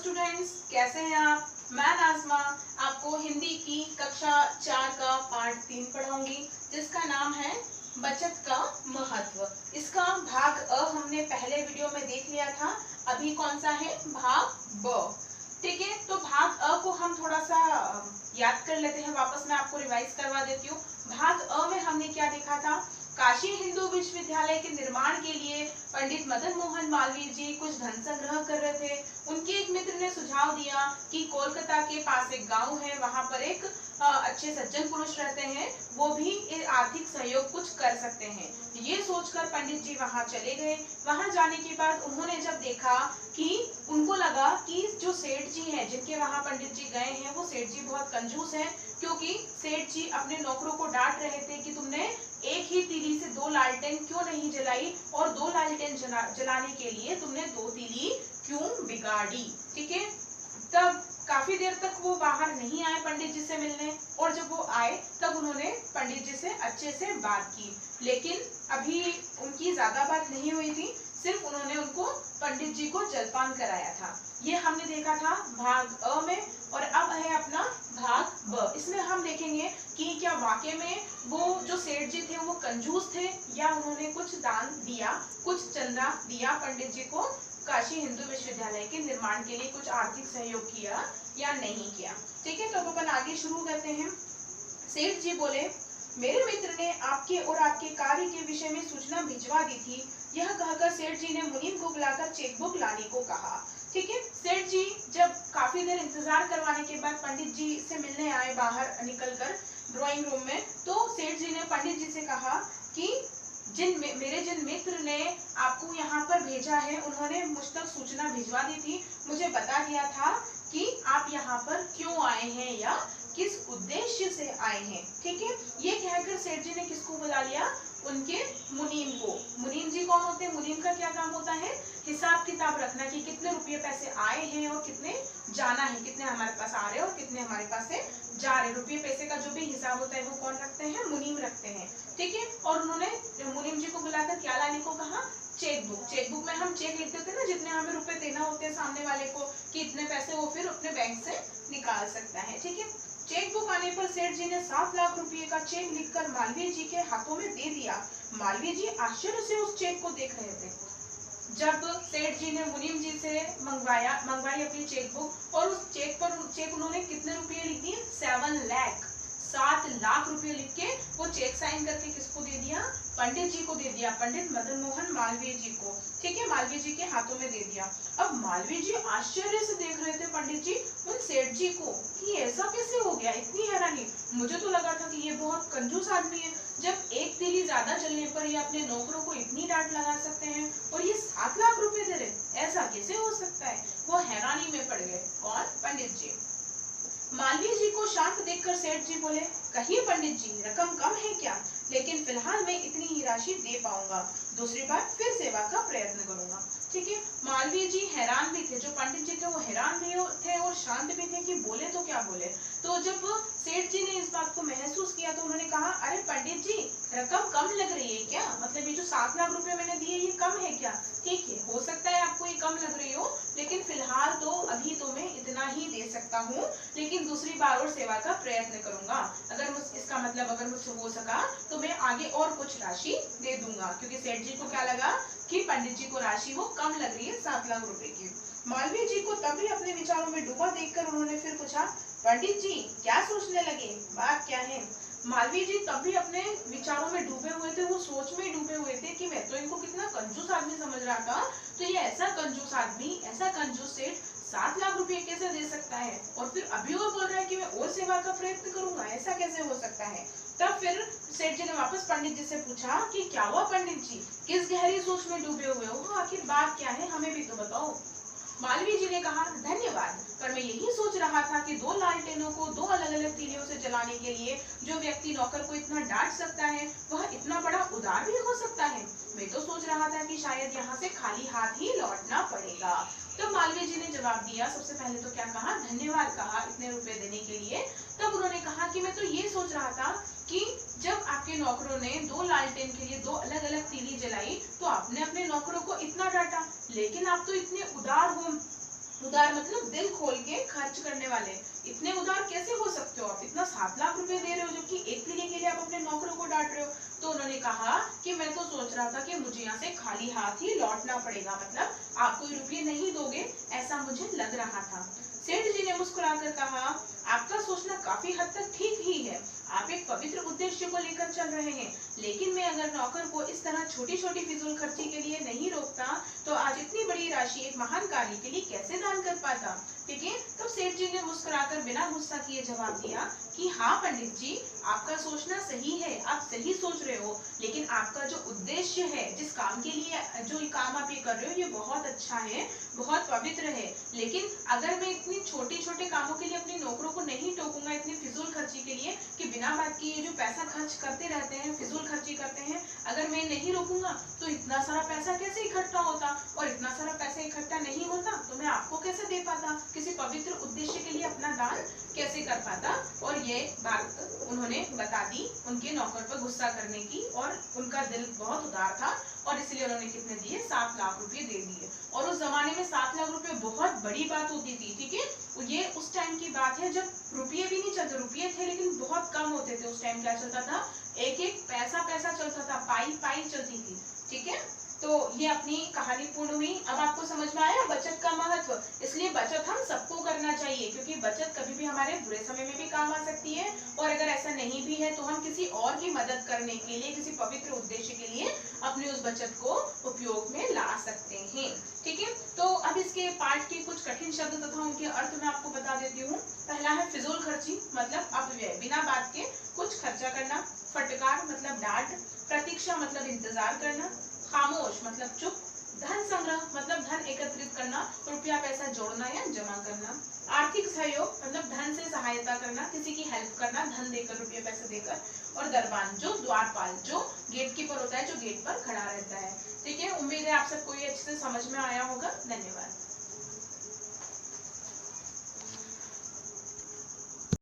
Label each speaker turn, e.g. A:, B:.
A: Students, कैसे हैं आप। मैं नाज़मा आपको हिंदी की कक्षा 4 का पाठ 3 पढ़ाऊंगी, जिसका नाम है बचत का महत्व। इसका भाग अ हमने पहले वीडियो में देख लिया था। अभी कौन सा है? भाग ब। ठीक है, तो भाग अ को हम थोड़ा सा याद कर लेते हैं। वापस मैं आपको रिवाइज करवा देती हूँ। भाग अ में हमने क्या देखा था? काशी हिंदू विश्वविद्यालय के निर्माण के लिए पंडित मदन मोहन मालवीय जी कुछ धन संग्रह कर रहे थे। उनके एक मित्र ने सुझाव दिया कि कोलकाता के पास एक गांव है, वहां पर एक अच्छे सज्जन पुरुष रहते हैं, वो भी आर्थिक सहयोग कुछ कर सकते हैं। ये सोचकर पंडित जी वहां चले गए। वहां जाने के बाद उन्होंने जब देखा कि उनको लगा कि जो सेठ जी हैं, जिनके वहां पंडित जी गए हैं, वो सेठ जी बहुत कंजूस हैं, क्योंकि सेठ जी अपने नौकरों को डांट रहे थे कि तुमने एक ही तीली से 2 लालटेन क्यों नहीं जलाई, और 2 लालटेन जलाने के लिए तुमने 2 तीली क्यों बिगाड़ी। ठीक है, तब काफी देर तक वो बाहर नहीं आए पंडित जी से मिलने, और जब वो आए तब उन्होंने पंडित जी से अच्छे से बात की, लेकिन अभी उनकी ज्यादा बात नहीं हुई थी। सिर्फ उन्होंने उनको पंडित जी को जलपान कराया था। ये हमने देखा था भाग अ में। और अब है अपना भाग ब। इसमें हम देखेंगे कि क्या वाकई में वो जो सेठ जी थे वो कंजूस थे, या उन्होंने कुछ दान दिया, कुछ चंदा दिया पंडित जी को, काशी हिंदू विश्वविद्यालय के निर्माण के लिए कुछ आर्थिक सहयोग किया या नहीं किया। ठीक है, तो अब अपन आगे शुरू करते हैं। सेठ जी बोले, मेरे मित्र ने आपके और आपके कार्य के विषय में सूचना भिजवा दी थी। यह कहकर सेठ जी ने मुनीम को बुलाकर चेकबुक लाने को कहा। ठीक है, सेठ जी जब काफी देर इंतजार करवाने के बाद पंडित जी से मिलने आए बाहर निकलकर ड्राइंग रूम में, तो सेठ जी ने पंडित जी से कहा कि मेरे जिन मित्र ने आपको यहाँ पर भेजा है, उन्होंने मुझ तक सूचना भिजवा दी थी, मुझे बता दिया था कि आप यहाँ पर क्यों आए हैं या किस उद्देश्य से आए हैं। ठीक है, ये कहकर सेठ जी ने किसको बुला लिया? उनके मुनीम को। मुनीम जी कौन होते हैं? मुनीम का क्या काम होता है? हिसाब किताब रखना कि कितने रुपये पैसे आए हैं और कितने जाना है, कितने हमारे पास आ रहे हैं और कितने हमारे पास से जा रहे। रुपये पैसे का जो भी हिसाब होता है वो कौन रखते हैं? मुनीम रखते हैं। ठीक है, और उन्होंने मुनीम जी को बुलाकर क्या लाने को कहा? चेकबुक। चेकबुक में हम चेक लिखते थे ना, जितने हमें रुपए देना होते हैं सामने वाले को, कि इतने पैसे वो फिर अपने बैंक से निकाल सकता है। ठीक है, चेकबुक आने पर सेठ जी ने 7 लाख रुपए का चेक लिखकर मालवीय जी के हाथों में दे दिया। मालवीय जी आश्चर्य से उस चेक को देख रहे थे। जब सेठ जी ने मुनीम जी से मंगवाई अपनी चेकबुक, और उस चेक उन्होंने कितने रुपये लिख दिए? 7 लाख रुपए लिख के वो चेक साइन करके किसको दे दिया? पंडित जी को दे दिया, पंडित मदन मोहन मालवीय जी को। ठीक है, मालवीय जी के हाथों में दे दिया। अब मालवीय जी आश्चर्य से देख रहे थे पंडित जी उन सेठ जी को कि ऐसा कैसे हो गया, इतनी हैरानी। मुझे तो लगा था कि ये बहुत कंजूस आदमी है, जब एक तीली ज्यादा चलने पर ये अपने नौकरों को इतनी डांट लगा सकते हैं, और ये 7 लाख रुपए दे रहे, ऐसा कैसे हो सकता है। वो हैरानी में पड़ गए। कौन? पंडित जी। मालवीय जी को शांत देखकर सेठ जी बोले, कहिए पंडित जी, रकम कम है क्या? लेकिन फिलहाल मैं इतनी ही राशि दे पाऊंगा, दूसरी बार फिर सेवा का प्रयत्न करूंगा। ठीक है, मालवीय जी हैरान भी थे, जो पंडित जी थे वो हैरान भी थे और शांत भी थे कि बोले तो क्या बोले। तो जब सेठ जी ने इस बात को महसूस किया तो उन्होंने कहा, अरे पंडित जी, रकम कम लग रही है क्या? मतलब ये जो 7 लाख रुपए मैंने दिए ये कम है क्या? ठीक है, हो सकता है आपको ये कम लग रही हो, लेकिन फिलहाल तो अभी तो मैं इतना ही दे सकता हूँ, लेकिन दूसरी बार और सेवा का प्रयत्न करूंगा। इसका मतलब अगर मुझसे हो सका तो मैं आगे और कुछ राशि दे दूंगा, क्योंकि सेठ जी को क्या लगा कि पंडित जी को राशि वो कम लग रही है 7 लाख रुपए की। मालवीय जी को तभी अपने विचारों में डूबा देखकर उन्होंने फिर पूछा, पंडित जी क्या सोचने लगे, बात क्या है? मालवीय जी तब भी अपने विचारों में डूबे हुए थे, वो सोच में डूबे हुए थे कि मैं तो इनको कितना कंजूस आदमी समझ रहा था, तो ये ऐसा कंजूस आदमी, ऐसा कंजूस सेठ 7 लाख रुपए कैसे दे सकता है, और फिर अभी वो बोल रहा है कि मैं और सेवा का प्रयत्न करूंगा, ऐसा कैसे हो सकता है। तब फिर सेठ जी ने वापस पंडित जी से पूछा कि क्या हुआ पंडित जी, किस गहरी सोच में डूबे हुए हो, आखिर बात क्या है, हमें भी तो बताओ। मालवीय जी ने कहा, धन्यवाद, पर मैं यही सोच रहा था कि 2 लालटेनों को 2 अलग अलग तीलियों से जलाने के लिए जो व्यक्ति नौकर को इतना डांट सकता है, वह इतना बड़ा उदार भी हो सकता है। मैं तो सोच रहा था कि शायद यहाँ से खाली हाथ ही लौटना पड़ेगा। तो मालवीय जी ने जवाब दिया, सबसे पहले तो क्या कहा? धन्यवाद कहा इतने रुपए देने के लिए। तब उन्होंने कहा कि मैं तो ये सोच रहा था कि जब आपके नौकरों ने 2 लालटेन के लिए 2 अलग अलग तीली जलाई, तो आपने अपने नौकरों को इतना डांटा, लेकिन आप तो इतने उदार हो, उदार मतलब दिल खोल के खर्च करने वाले। इतने उदार कैसे हो सकते हो आप? इतना 7 लाख रुपए दे रहे हो जबकि एक महीने के लिए आप अपने नौकरों को डांट रहे हो। तो उन्होंने कहा कि मैं तो सोच रहा था कि मुझे यहाँ से खाली हाथ ही लौटना पड़ेगा, मतलब आप कोई रुपये नहीं दोगे ऐसा मुझे लग रहा था। सेठ जी ने मुस्कुराकर कहा, आपका सोचना काफी हद तक ठीक ही है। आप एक पवित्र उद्देश्य को लेकर चल रहे हैं, लेकिन मैं अगर नौकर को इस तरह छोटी छोटी फिजूल खर्ची के लिए नहीं रोकता तो आज इतनी बड़ी राशि एक महान कार्य के लिए कैसे दान कर पाता। ठीक है, तो सेठ जी ने मुस्कुराकर बिना गुस्सा किए जवाब दिया कि हाँ पंडित जी, आपका सोचना सही है, आप सही सोच रहे हो, लेकिन आपका जो उद्देश्य है, जिस काम के लिए जो काम आप ये कर रहे हो, ये बहुत अच्छा है, बहुत पवित्र है। लेकिन अगर मैं इतनी छोटे छोटे कामों के लिए अपने नौकरों को नहीं टोकूंगा, इतनी फिजूल खर्ची के लिए कि बिना बात की ये जो पैसा खर्च करते रहते हैं, फिजूल खर्ची करते हैं, अगर मैं नहीं रोकूंगा तो इतना सारा पैसा कैसे इकट्ठा होता, और इतना सारा पैसा इकट्ठा नहीं होता तो मैं आपको कैसे दे पाता, किसी पवित्र उद्देश्य के लिए अपना दान कैसे कर पाता। और ये बात उन्होंने बता दी उनके नौकर पर गुस्सा करने की, और उनका दिल बहुत उदार था और इसलिए उन्होंने कितने दिए, 7 लाख रुपए दे दिए। और उस जमाने में 7 लाख रुपए बहुत बड़ी बात होती थी। ठीक है, ये उस टाइम की बात है जब रुपये भी नहीं चलते, रुपये थे लेकिन बहुत कम होते थे। उस टाइम क्या चलता था, एक एक पैसा चलता था, पाई पाई चलती थी। ठीक है, तो ये अपनी कहानी पूर्ण हुई। अब आपको समझ में आया बचत का महत्व। इसलिए बचत हम सबको करना चाहिए, क्योंकि बचत कभी भी हमारे बुरे समय में भी काम आ सकती है, और अगर ऐसा नहीं भी है तो हम किसी और की मदद करने के लिए, किसी पवित्र उद्देश्य के लिए अपनी उस बचत को उपयोग में ला सकते हैं। ठीक है, तो अब इसके पाठ के कुछ कठिन शब्द तथा उनके अर्थ मैं आपको बता देती हूँ। पहला है फिजूल खर्ची, मतलब अपव्यय, बिना बात के कुछ खर्चा करना। फटकार मतलब डांट। प्रतीक्षा मतलब इंतजार करना। खामोश मतलब चुप। धन संग्रह मतलब धन एकत्रित करना, रुपया पैसा जोड़ना या जमा करना। आर्थिक सहयोग मतलब धन से सहायता करना, किसी की हेल्प करना, धन देकर, रुपये पैसे देकर। और दरबान जो द्वारपाल, जो गेट कीपर होता है, जो गेट पर खड़ा रहता है। ठीक है, उम्मीद है आप सबको ये अच्छे से समझ में आया होगा। धन्यवाद।